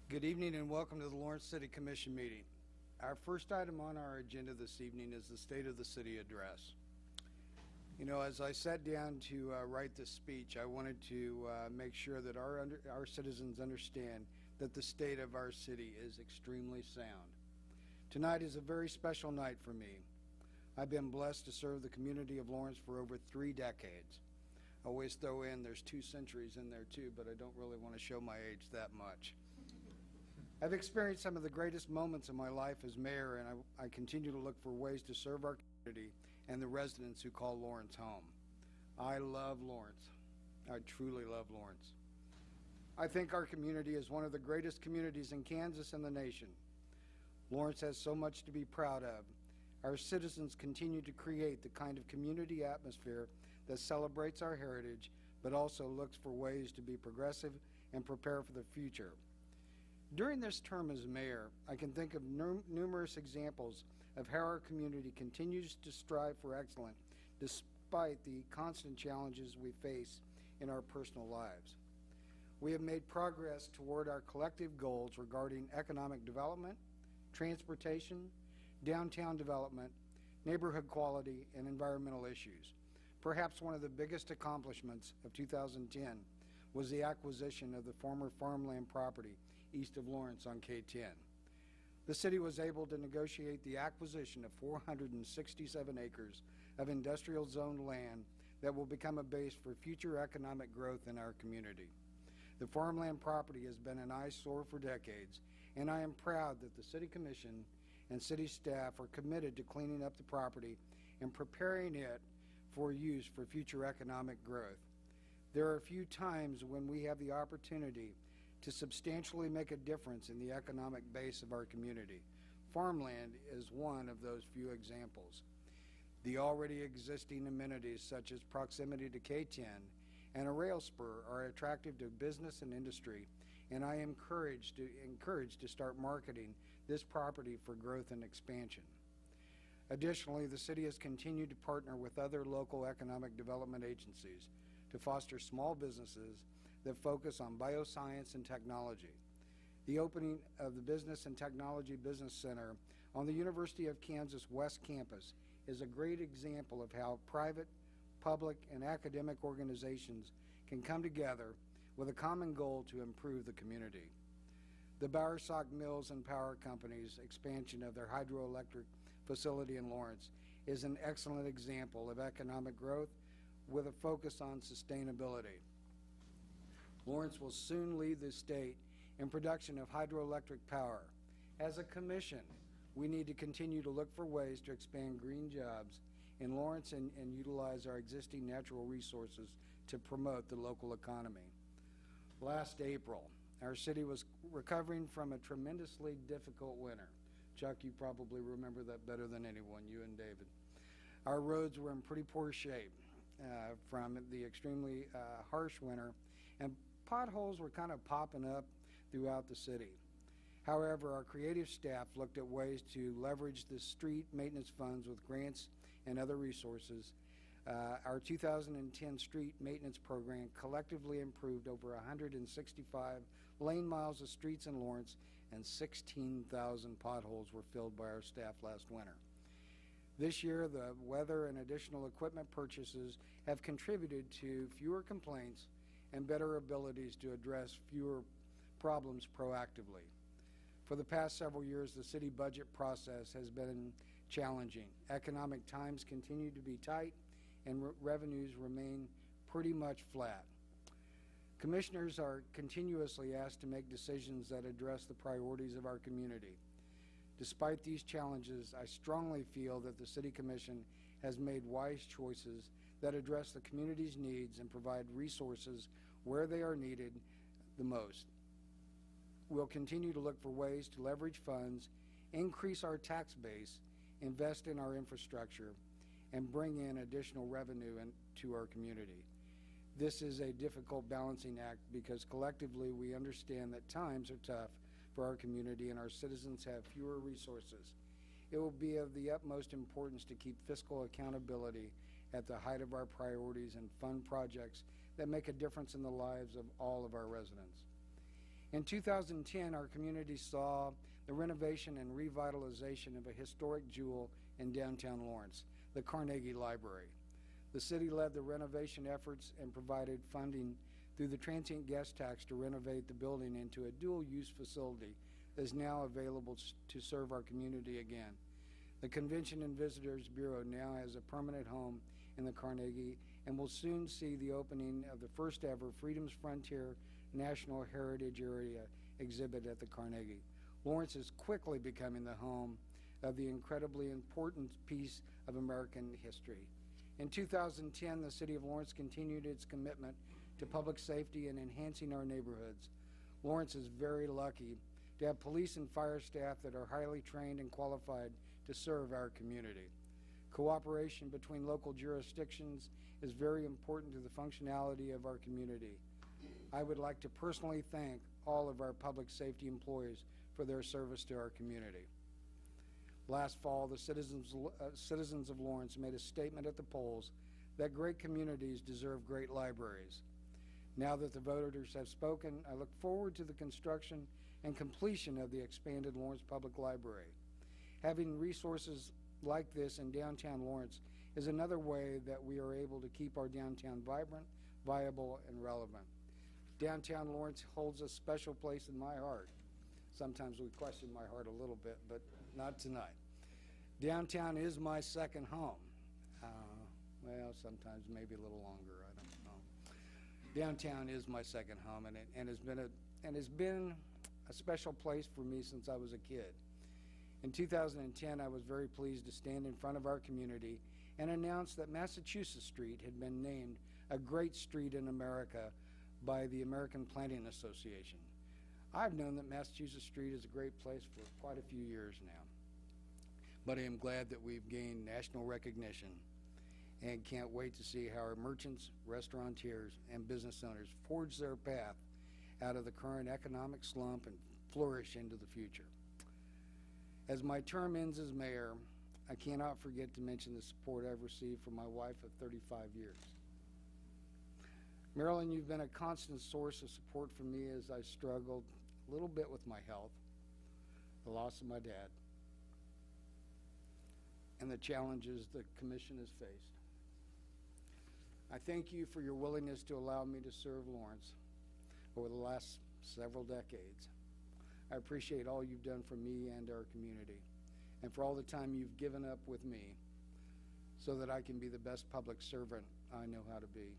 Good evening and welcome to the Lawrence City Commission meeting. Our first item on our agenda this evening is the State of the City Address. You know, as I sat down to write this speech, I wanted to make sure that our citizens understand that the state of our city is extremely sound. Tonight is a very special night for me. I've been blessed to serve the community of Lawrence for over 3 decades. I always throw in there's 2 centuries in there too, but I don't really want to show my age that much. I've experienced some of the greatest moments of my life as mayor, and I continue to look for ways to serve our community and the residents who call Lawrence home. I love Lawrence. I truly love Lawrence. I think our community is one of the greatest communities in Kansas and the nation. Lawrence has so much to be proud of. Our citizens continue to create the kind of community atmosphere that celebrates our heritage, but also looks for ways to be progressive and prepare for the future. During this term as mayor, I can think of numerous examples of how our community continues to strive for excellence despite the constant challenges we face in our personal lives. We have made progress toward our collective goals regarding economic development, transportation, downtown development, neighborhood quality, and environmental issues. Perhaps one of the biggest accomplishments of 2010 was the acquisition of the former farmland property east of Lawrence on K-10. The city was able to negotiate the acquisition of 467 acres of industrial zoned land that will become a base for future economic growth in our community. The farmland property has been an eyesore for decades, and I am proud that the City Commission and city staff are committed to cleaning up the property and preparing it for use for future economic growth. There are few times when we have the opportunity to substantially make a difference in the economic base of our community. Farmland is one of those few examples. The already existing amenities such as proximity to K-10 and a rail spur are attractive to business and industry, and I am encouraged to start marketing this property for growth and expansion. Additionally, the city has continued to partner with other local economic development agencies to foster small businesses that focus on bioscience and technology. The opening of the Business and Technology Business Center on the University of Kansas West Campus is a great example of how private, public, and academic organizations can come together with a common goal to improve the community. The Bowersock Mills and Power Company's expansion of their hydroelectric facility in Lawrence is an excellent example of economic growth with a focus on sustainability. Lawrence will soon lead the state in production of hydroelectric power. As a commission, we need to continue to look for ways to expand green jobs in Lawrence and utilize our existing natural resources to promote the local economy. Last April, our city was recovering from a tremendously difficult winter. Chuck, you probably remember that better than anyone, you and David. Our roads were in pretty poor shape from the extremely harsh winter, and potholes were kind of popping up throughout the city. However, our creative staff looked at ways to leverage the street maintenance funds with grants and other resources. Our 2010 street maintenance program collectively improved over 165 lane miles of streets in Lawrence, and 16,000 potholes were filled by our staff last winter. This year, the weather and additional equipment purchases have contributed to fewer complaints and better abilities to address fewer problems proactively. For the past several years, the city budget process has been challenging. Economic times continue to be tight, and revenues remain pretty much flat. Commissioners are continuously asked to make decisions that address the priorities of our community. Despite these challenges, I strongly feel that the City Commission has made wise choices that address the community's needs and provide resources where they are needed the most. We'll continue to look for ways to leverage funds, increase our tax base, invest in our infrastructure, and bring in additional revenue to our community. This is a difficult balancing act because collectively we understand that times are tough for our community and our citizens have fewer resources. It will be of the utmost importance to keep fiscal accountability at the height of our priorities and fund projects that make a difference in the lives of all of our residents. In 2010, our community saw the renovation and revitalization of a historic jewel in downtown Lawrence, the Carnegie Library. The city led the renovation efforts and provided funding through the transient guest tax to renovate the building into a dual-use facility that is now available to serve our community again. The Convention and Visitors Bureau now has a permanent home in the Carnegie and will soon see the opening of the first ever Freedom's Frontier National Heritage Area exhibit at the Carnegie. Lawrence is quickly becoming the home of the incredibly important piece of American history. In 2010, the City of Lawrence continued its commitment to public safety and enhancing our neighborhoods. Lawrence is very lucky to have police and fire staff that are highly trained and qualified to serve our community. Cooperation between local jurisdictions is very important to the functionality of our community. I would like to personally thank all of our public safety employees for their service to our community. Last fall, the citizens of Lawrence made a statement at the polls that great communities deserve great libraries. Now that the voters have spoken, I look forward to the construction and completion of the expanded Lawrence Public Library. Having resources like this in downtown Lawrence is another way that we are able to keep our downtown vibrant, viable, and relevant. Downtown Lawrence holds a special place in my heart. Sometimes we question my heart a little bit, but not tonight. Downtown is my second home. Well, sometimes maybe a little longer, I don't know. Downtown is my second home, and has been a special place for me since I was a kid. In 2010, I was very pleased to stand in front of our community and announce that Massachusetts Street had been named a great street in America by the American Planning Association. I've known that Massachusetts Street is a great place for quite a few years now, but I am glad that we've gained national recognition and can't wait to see how our merchants, restaurateurs, and business owners forge their path out of the current economic slump and flourish into the future. As my term ends as mayor, I cannot forget to mention the support I've received from my wife of 35 years. Marilyn, you've been a constant source of support for me as I struggled a little bit with my health, the loss of my dad, and the challenges the commission has faced. I thank you for your willingness to allow me to serve Lawrence over the last several decades. I appreciate all you've done for me and our community, and for all the time you've given up with me so that I can be the best public servant I know how to be.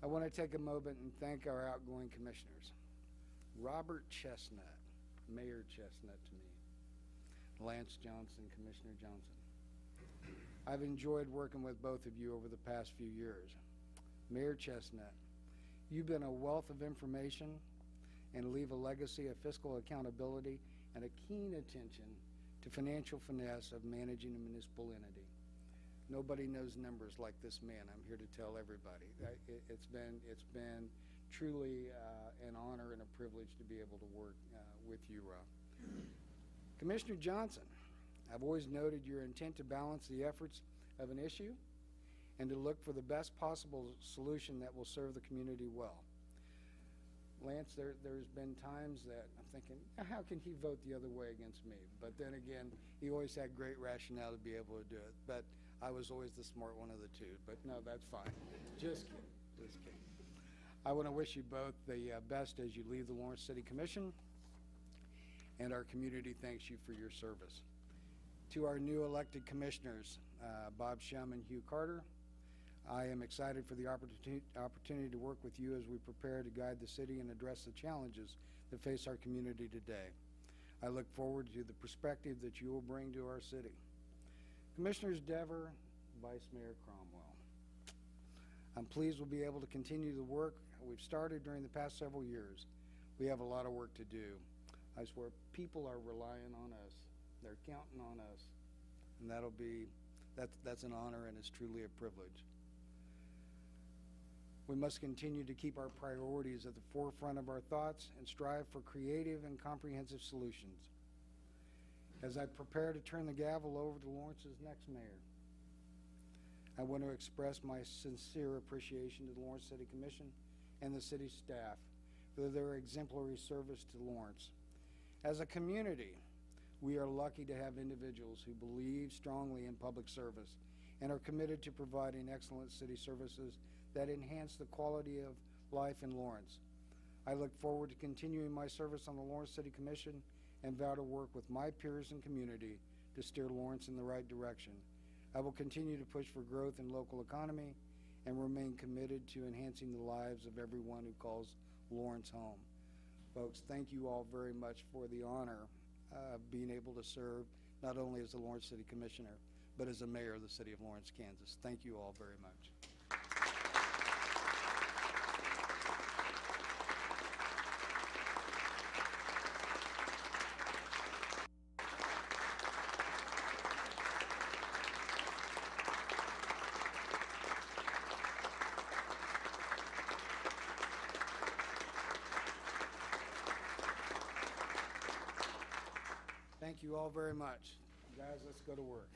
I want to take a moment and thank our outgoing commissioners. Robert Chestnut, Mayor Chestnut to me, Lance Johnson, Commissioner Johnson. I've enjoyed working with both of you over the past few years. Mayor Chestnut, you've been a wealth of information and leave a legacy of fiscal accountability and a keen attention to financial finesse of managing a municipal entity. Nobody knows numbers like this man. I'm here to tell everybody. It's been truly an honor and a privilege to be able to work with you, Rob. Commissioner Johnson, I've always noted your intent to balance the efforts of an issue and to look for the best possible solution that will serve the community well. Lance, there's been times that I'm thinking, how can he vote the other way against me? But then again, he always had great rationale to be able to do it. But I was always the smart one of the two. But no, that's fine. Just kidding. Just kidding. I want to wish you both the best as you leave the Lawrence City Commission, and our community thanks you for your service. To our new elected commissioners, Bob Shum and Hugh Carter, I am excited for the opportunity to work with you as we prepare to guide the city and address the challenges that face our community today. I look forward to the perspective that you will bring to our city. Commissioners Dever, Vice Mayor Cromwell, I'm pleased we'll be able to continue the work we've started during the past several years. We have a lot of work to do. I swear people are relying on us. They're counting on us. And that's an honor, and it's truly a privilege. We must continue to keep our priorities at the forefront of our thoughts and strive for creative and comprehensive solutions. As I prepare to turn the gavel over to Lawrence's next mayor, I want to express my sincere appreciation to the Lawrence City Commission and the city staff for their exemplary service to Lawrence. As a community, we are lucky to have individuals who believe strongly in public service and are committed to providing excellent city services that enhance the quality of life in Lawrence. I look forward to continuing my service on the Lawrence City Commission and vow to work with my peers and community to steer Lawrence in the right direction. I will continue to push for growth in local economy and remain committed to enhancing the lives of everyone who calls Lawrence home. Folks, thank you all very much for the honor of being able to serve not only as the Lawrence City Commissioner, but as a mayor of the city of Lawrence, Kansas. Thank you all very much. Thank you all very much. Guys, let's go to work.